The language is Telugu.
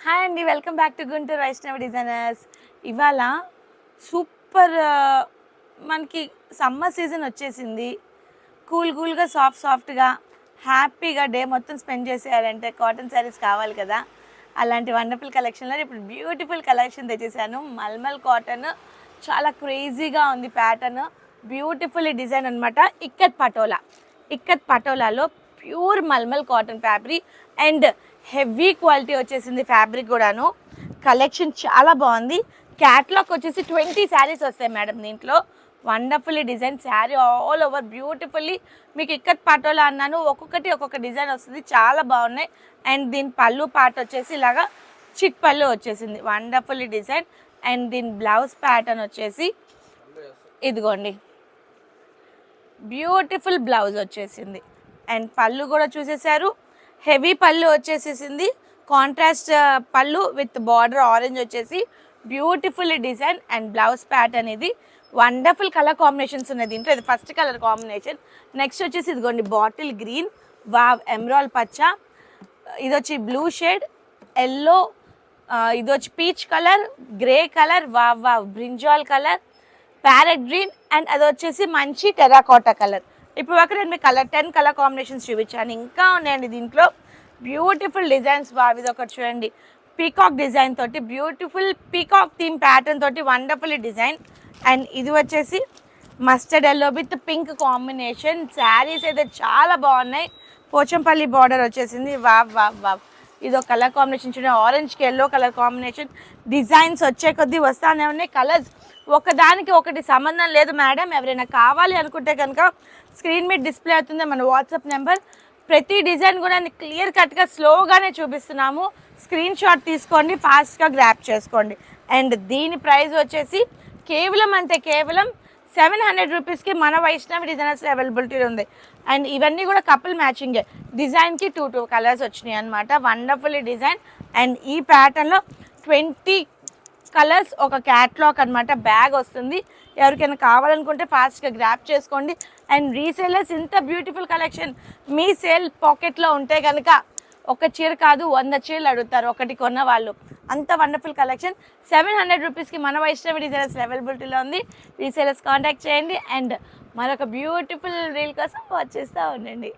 హాయ్ అండి, welcome back to Guntur Vaishnavi designers. ఇవాళ సూపర్ మనకి సమ్మర్ సీజన్ వచ్చేసింది. కూల్గా సాఫ్ట్గా హ్యాపీగా డే మొత్తం స్పెండ్ చేసేయాలంటే కాటన్ శారీస్ కావాలి కదా. అలాంటి వండర్ఫుల్ కలెక్షన్లో ఇప్పుడు బ్యూటిఫుల్ కలెక్షన్ తెచ్చేసాను. మల్మల్ కాటన్ చాలా క్రేజీగా ఉంది ప్యాటర్న్, బ్యూటిఫుల్ డిజైన్ అనమాట. ఇక్కత్ పటోలాలో pure mulmul cotton fabric and heavy quality వచ్చేసింది. ఫ్యాబ్రిక్ కూడాను కలెక్షన్ చాలా బాగుంది. క్యాట్లాగ్ వచ్చేసి 20 శారీస్ వస్తాయి మేడం. దీంట్లో wonderfully design sari all over beautifully మీకు ఇక్కత్ పటోలా అన్నాను, ఒక్కొక్క డిజైన్ వస్తుంది, చాలా బాగున్నాయి. అండ్ దీని పళ్ళు పార్ట్ వచ్చేసి ఇలాగా చిక్ పళ్ళు వచ్చేసింది, వండర్ఫుల్లీ డిజైన్. అండ్ దీని బ్లౌజ్ ప్యాటర్న్ వచ్చేసి ఇదిగోండి, బ్యూటిఫుల్ బ్లౌజ్ వచ్చేసింది. అండ్ పళ్ళు కూడా చూసేసారు, హెవీ పళ్ళు వచ్చేసేసింది, కాంట్రాస్ట్ పళ్ళు విత్ బార్డర్ ఆరెంజ్ వచ్చేసి beautiful design. And blouse pattern ఇది వండర్ఫుల్ కలర్ కాంబినేషన్స్ ఉన్నాయి దీంట్లో. ఇది ఫస్ట్ కలర్ కాంబినేషన్. నెక్స్ట్ వచ్చేసి ఇదిగోండి బాటిల్ గ్రీన్, వావ్ ఎమరాల్డ్ పచ్చ, ఇది వచ్చి బ్లూ షేడ్, ఎల్లో, ఇది వచ్చి peach colour, grey colour, wow brinjal colour, parrot green, and అది వచ్చేసి మంచి టెరాకోటా కలర్. ఇప్పుడు వరకు నేను మీకు 10 కలర్ కాంబినేషన్స్ చూపించాను, ఇంకా ఉన్నాయండి దీంట్లో బ్యూటిఫుల్ డిజైన్స్. బాగా ఇది ఒకటి చూడండి, పీకాక్ డిజైన్ తోటి బ్యూటిఫుల్ పీకాక్ థీమ్ ప్యాటర్న్ తోటి వండర్ఫుల్ డిజైన్. అండ్ ఇది వచ్చేసి mustard yellow with pink combination. Saris అయితే చాలా బాగున్నాయి. పోచంపల్లి బార్డర్ వచ్చేసింది, వావ్ ఇది ఒక కలర్ కాంబినేషన్ చూడండి, ఆరెంజ్కి ఎల్లో కలర్ కాంబినేషన్. డిజైన్స్ వచ్చే కొద్దీ వస్తానే ఉన్నాయి, కలర్స్ ఒకదానికి ఒకటి సంబంధం లేదు మేడం. ఎవరైనా కావాలి అనుకుంటే కనుక స్క్రీన్ మీద డిస్ప్లే అవుతుంది మన వాట్సాప్ నెంబర్. ప్రతి డిజైన్ కూడా క్లియర్ కట్గా స్లోగానే చూపిస్తున్నాము, స్క్రీన్ షాట్ తీసుకోండి, ఫాస్ట్గా గ్రాప్ చేసుకోండి. అండ్ దీని ప్రైస్ వచ్చేసి కేవలం 700 రూపీస్కి మన వైష్ణవి డిజైనర్స్ అవైలబిలిటీ ఉంది. అండ్ ఇవన్నీ కూడా కపుల్ మ్యాచింగే, డిజైన్కి 2 కలర్స్ వచ్చినాయి అనమాట. Wonderful design. అండ్ ఈ ప్యాటర్న్లో 20 కలర్స్ ఒక క్యాట్లాగ్ అనమాట, బ్యాగ్ వస్తుంది. ఎవరికైనా కావాలనుకుంటే ఫాస్ట్గా గ్రాప్ చేసుకోండి. అండ్ రీసేలర్స్ ఇంత బ్యూటిఫుల్ కలెక్షన్ మీ సేల్ పాకెట్లో ఉంటే కనుక ఒక చీర కాదు 100 చీరలు అడుగుతారు ఒకటి కొన్న వాళ్ళు. అంత వండర్ఫుల్ కలెక్షన్ 700 రూపీస్కి మన వైష్ణవి డిజైనర్స్ అవైలబిలిటీలో ఉంది. రీసేలర్స్ కాంటాక్ట్ చేయండి. అండ్ మరొక బ్యూటిఫుల్ రీల్ కోసం వచ్చేస్తూ ఉండండి.